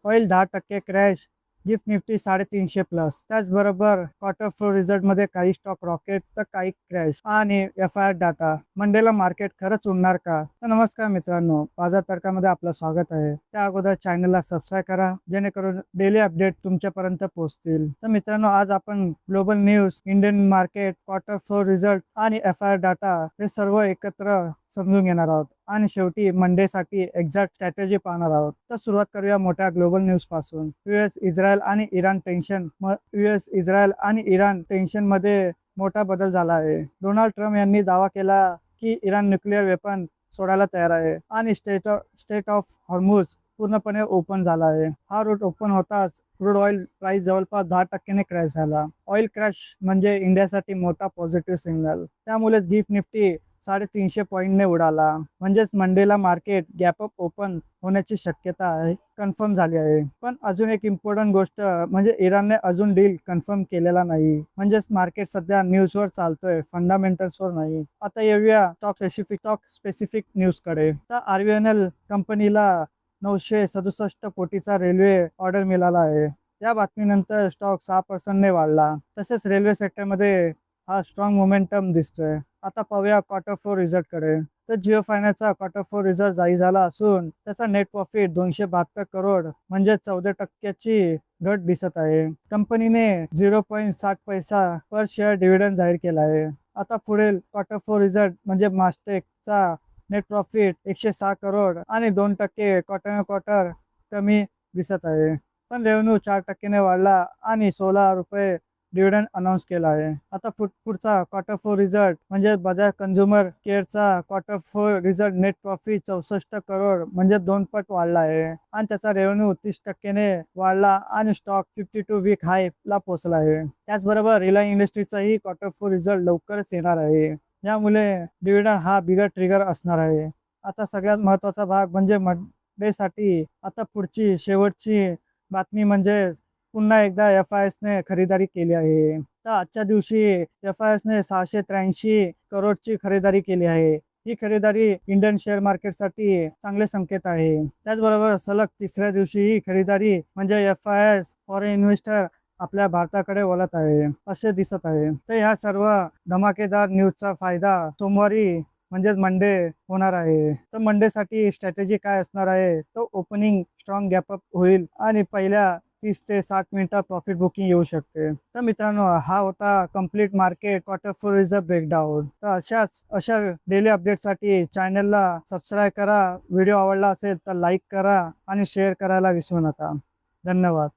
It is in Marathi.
Oil 10% crash, gift Nifty 350 plus. त्याचबरोबर क्वार्टर फोर रिझल्टमध्ये काही स्टॉक रॉकेट तर काही क्रॅश आणि F I data. Mandela market खरंच उडणार का? तर नमस्कार मित्रांनो, बाजार तडकामध्ये आपलं स्वागत आहे. त्या अगोदर चॅनलला सबस्क्राईब करा, जेणेकरून डेली अपडेट तुमच्यापर्यंत पोहोचतील. तर मित्रांनो, आज आपण global news, Indian market, quarter four result आणि एफ आय डाटा हे सर्व एकत्र समजून घेणार आहोत आणि शेवटी मंडेसाठी एक्झॅक्ट स्ट्रॅटेजी पाहणार आहोत. तर सुरुवात करूया मोठ्या ग्लोबल न्यूज पासून. इस्रायल आणि इराण टेन्शन. इस्रायल आणि इराण टेन्शन मध्ये मोठा बदल झाला आहे. डोनाल्ड ट्रम्प यांनी दावा केला की इराण न्यूक्लिअर वेपन सोडायला तयार आहे आणि स्टेट ऑफ हॉर्मुझ पूर्णपणे ओपन झाला आहे. हा रूट ओपन होताच क्रूड ऑइल प्राइस जवळपास 10% क्रॅश झाला. ऑइल क्रॅश म्हणजे इंडियासाठी मोठा पॉझिटिव्ह सिग्नल. त्यामुळेच गिफ्ट निफ्टी 350 पॉईंटने उडाला. म्हणजेच मंडेला मार्केट गॅप अप ओपन होण्याची शक्यता आहे, कन्फर्म झाली आहे. पण अजून एक इम्पॉर्टंट गोष्ट म्हणजे इराणने अजून डील कन्फर्म केलेला नाही. म्हणजेच मार्केट सध्या न्यूजवर चालतोय, फंडामेंटल्सवर नाही. आता येऊया स्टॉक स्पेसिफिक न्यूजकडे. तर आरव्हीएनएल कंपनीला 967 कोटीचा रेल्वे ऑर्डर मिळाला आहे. या बातमीनंतर स्टॉक 6% ने वाढला. तसेच रेल्वे सेक्टरमध्ये हा स्ट्रॉंग मोमेंटम दिसतोय. आता पाहूया क्वार्टर फोर रिझल्ट कडे. तर जिओ फायनान्सचा क्वार्टर फोर रिझल्ट जाहीर झाला असून त्याचा नेट प्रॉफिट 272 करोड म्हणजे 14% घट दिसत आहे. कंपनीने 0.60 पैसा पर शेअर डिव्हिडंड जाहीर केला आहे. आता पुढील क्वार्टर फोर रिझल्ट म्हणजे मास्टेकचा नेट प्रॉफिट 106 करोड आणि 2% क्वार्टर कमी दिसत आहे. पण रेव्हेन्यू 4% वाढला आणि 16 रुपये डिव्हिडंड अनाऊन्स केला आहे. आता पुढचा क्वार्टर फोर रिझल्ट म्हणजे बजाज कंझ्युमर केअरचा quarter four result net profit 64 crore म्हणजे 2 पट वाढला आहे आणि त्याचा रेव्हेन्यू 30% वाढला आणि स्टॉक 52 वीक हाय ला पोहोचला आहे. त्याचबरोबर रिलायन्स इंडस्ट्रीचाही क्वार्टर फोर रिझल्ट लवकरच येणार आहे. यामुळे डिव्हिडंड हा बिगर ट्रिगर असणार आहे. आता सगळ्यात महत्त्वाचा भाग म्हणजे मंडेसाठी आता पुढची शेवटची बातमी म्हणजे पुन्हा एकदा एफ-आय-एस ने खरेदी केली आहे. तर आजच्या दिवशी एफ-आय-एस ने 683 करोडची खरेदी केली आहे. ही खरेदी इंडियन शेअर मार्केटसाठी चांगले संकेत आहे. त्याचबरोबर सलग तिसऱ्या दिवशी ही खरेदी म्हणजे एफ-आय-एस फॉरेन इन्व्हेस्टर आपल्या भारताकडे वळत आहे असे दिसत आहे. तर ह्या सर्व धमाकेदार न्यूजचा फायदा सोमवारी म्हणजेच मंडे होणार आहे. तर मंडेसाठी स्ट्रॅटेजी काय असणार आहे? तो ओपनिंग स्ट्रॉंग गॅप अप होईल आणि पहिल्या 30 ते 60 मिनिटात प्रॉफिट बुकिंग येऊ शकते. तर मित्रांनो, हा होता complete market quarter four result breakdown. तर अशा डेली अपडेटसाठी चॅनलला सबस्क्राईब करा. व्हिडिओ आवडला असेल तर लाईक करा आणि शेअर करायला विसरू नका. धन्यवाद.